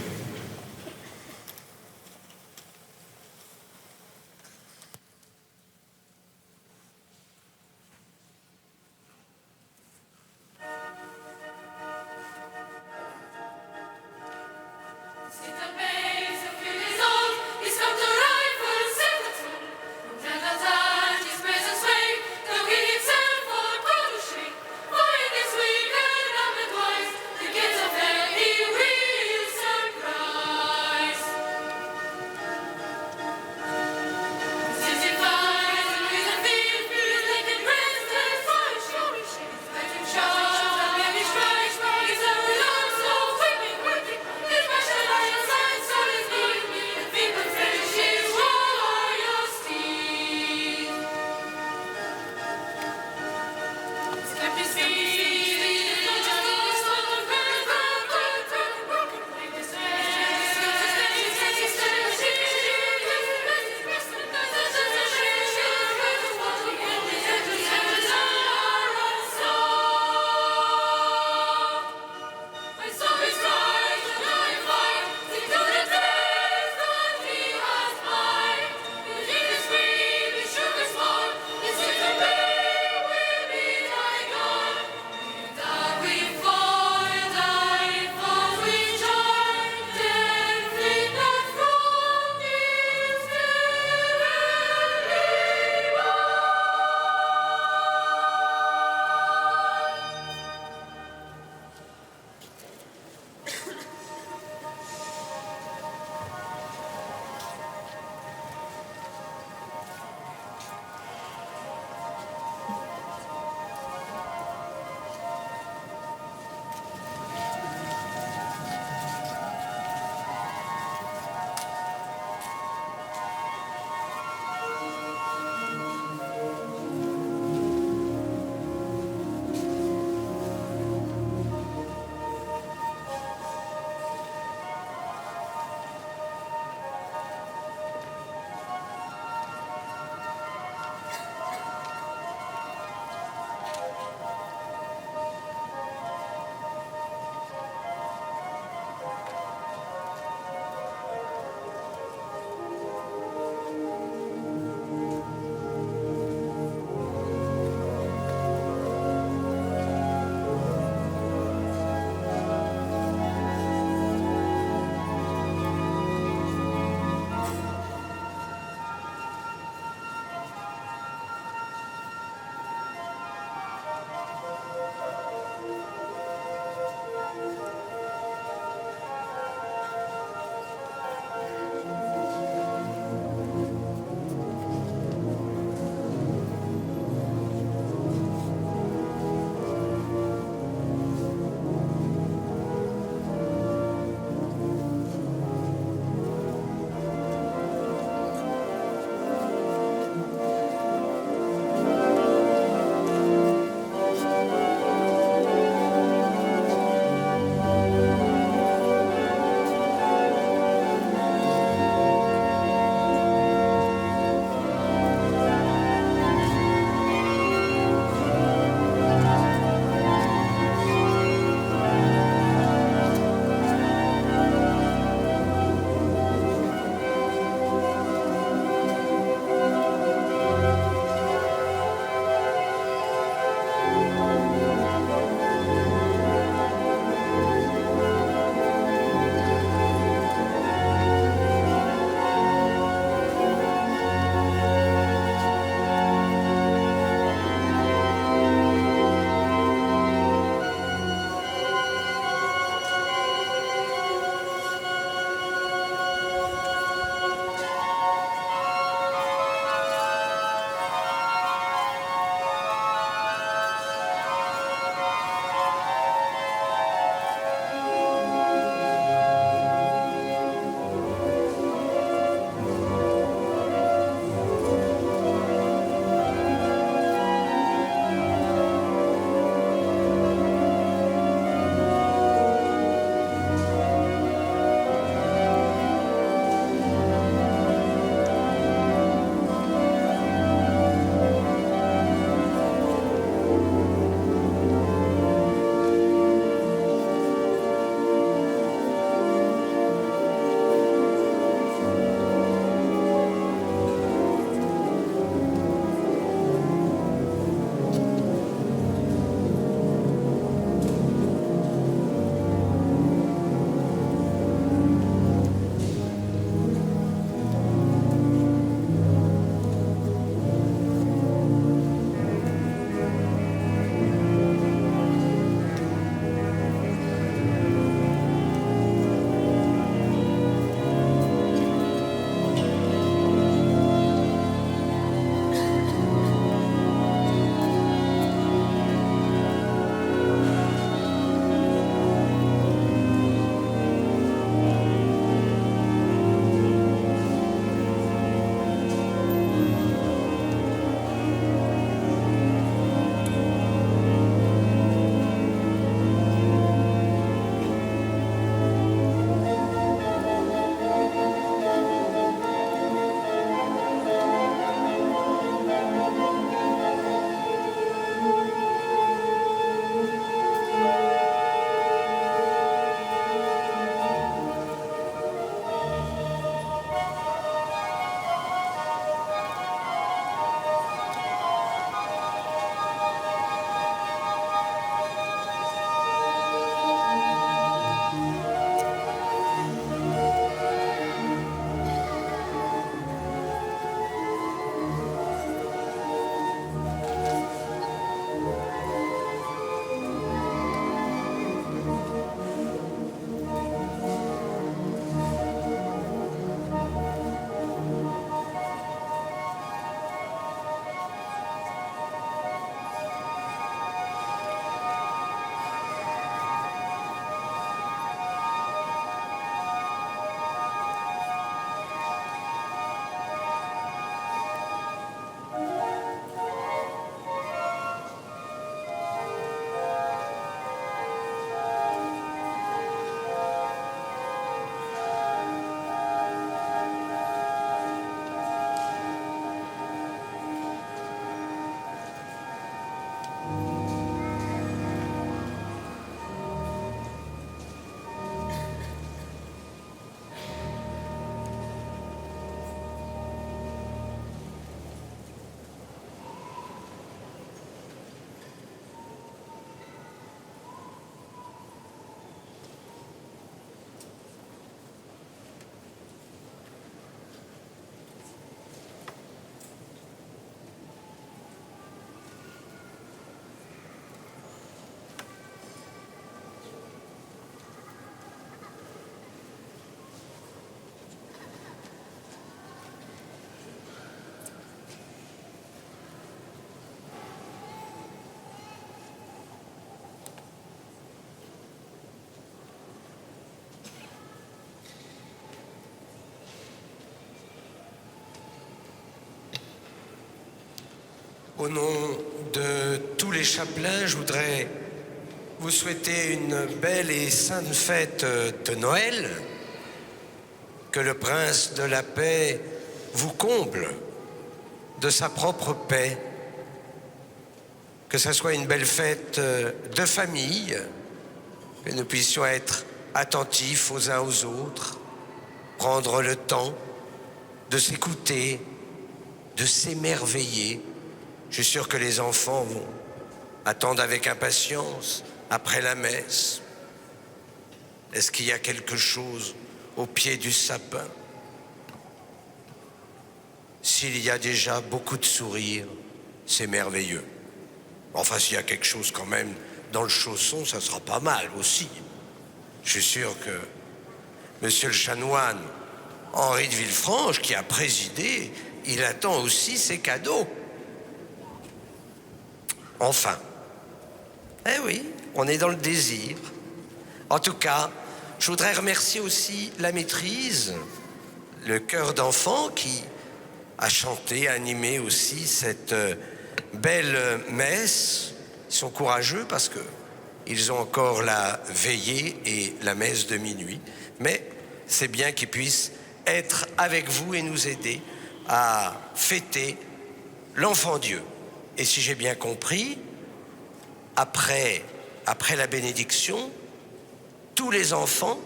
G: Au nom de tous les chapelains, je voudrais vous souhaiter une belle et sainte fête de Noël. Que le prince de la paix vous comble de sa propre paix. Que ça soit une belle fête de famille, que nous puissions être attentifs aux uns aux autres, prendre le temps de s'écouter, de s'émerveiller. Je suis sûr que les enfants vont attendre avec impatience après la messe. Est-ce qu'il y a quelque chose au pied du sapin? S'il y a déjà beaucoup de sourires, c'est merveilleux. Enfin, s'il y a quelque chose quand même dans le chausson, ça sera pas mal aussi. Je suis sûr que monsieur le chanoine Henri de Villefranche, qui a présidé, il attend aussi ses cadeaux. Enfin. Eh oui, on est dans le désir. En tout cas, je voudrais remercier aussi la maîtrise, le chœur d'enfants qui a chanté, animé aussi cette belle messe. Ils sont courageux parce que ils ont encore la veillée et la messe de minuit. Mais c'est bien qu'ils puissent être avec vous et nous aider à fêter l'enfant Dieu. Et si j'ai bien compris, après la bénédiction, tous les enfants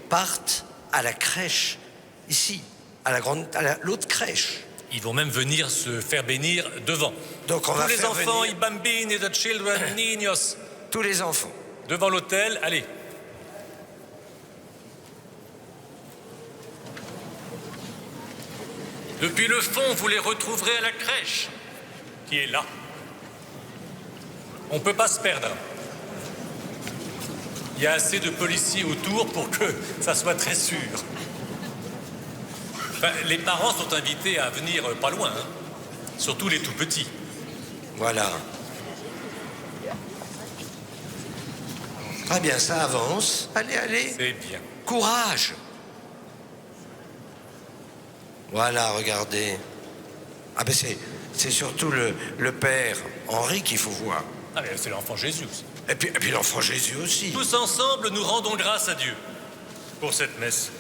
G: partent à la crèche, ici, à l'autre crèche.
A: Ils vont même venir se faire bénir devant.
G: Donc on va
A: Tous les
G: faire
A: enfants,
G: venir
A: i bambini, the children, niños,
G: tous les enfants.
A: devant l'autel, allez. Depuis le fond, vous les retrouverez à la crèche, qui est là. On ne peut pas se perdre. Il y a assez de policiers autour pour que ça soit très sûr. Enfin, les parents sont invités à venir pas loin, hein. Surtout les tout petits.
G: Voilà. Très bien, ça avance. Allez, allez.
A: C'est bien.
G: Courage. Voilà, regardez. Ah ben c'est surtout le père Henri qu'il faut voir.
A: Ah, mais c'est l'enfant Jésus aussi.
G: Et puis l'enfant Jésus aussi.
A: Tous ensemble, nous rendons grâce à Dieu pour cette messe.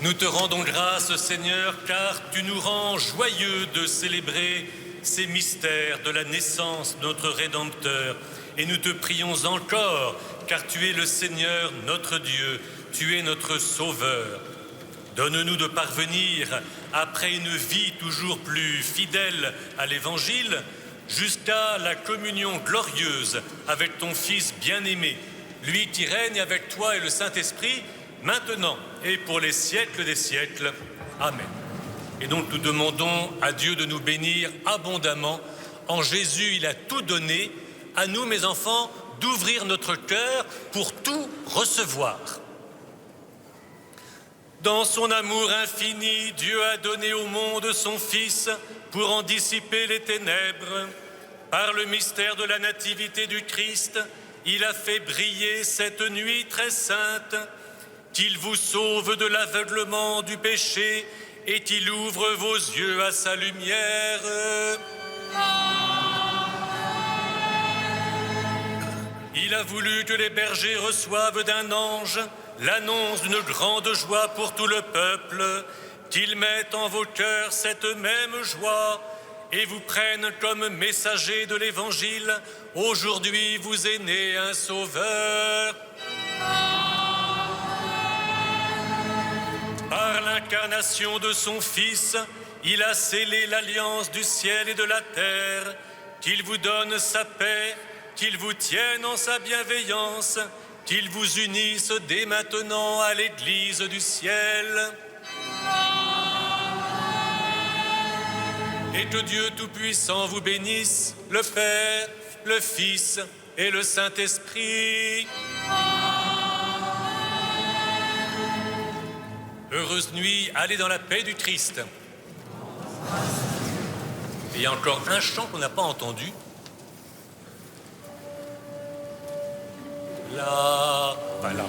A: Nous te rendons grâce, Seigneur, car tu nous rends joyeux de célébrer ces mystères de la naissance de notre Rédempteur. Et nous te prions encore, car tu es le Seigneur, notre Dieu, tu es notre Sauveur. Donne-nous de parvenir, après une vie toujours plus fidèle à l'Évangile, jusqu'à la communion glorieuse avec ton Fils bien-aimé, lui qui règne avec toi et le Saint-Esprit, maintenant et pour les siècles des siècles. Amen. Et donc nous demandons à Dieu de nous bénir abondamment. En Jésus, il a tout donné. À nous, mes enfants, d'ouvrir notre cœur pour tout recevoir. Dans son amour infini, Dieu a donné au monde son Fils pour en dissiper les ténèbres. Par le mystère de la nativité du Christ, il a fait briller cette nuit très sainte, qu'il vous sauve de l'aveuglement du péché et qu'il ouvre vos yeux à sa lumière. Il a voulu que les bergers reçoivent d'un ange l'annonce d'une grande joie pour tout le peuple, qu'ils mettent en vos cœurs cette même joie et vous prennent comme messagers de l'Évangile. Aujourd'hui vous est né un Sauveur. Par l'incarnation de son Fils, il a scellé l'alliance du ciel et de la terre, qu'il vous donne sa paix, qu'il vous tienne en sa bienveillance, qu'il vous unisse dès maintenant à l'Église du ciel. Et que Dieu Tout-Puissant vous bénisse, le Père, le Fils et le Saint-Esprit. Heureuse nuit, allez dans la paix du Christ. Et il y a encore un chant qu'on n'a pas entendu. Là, voilà.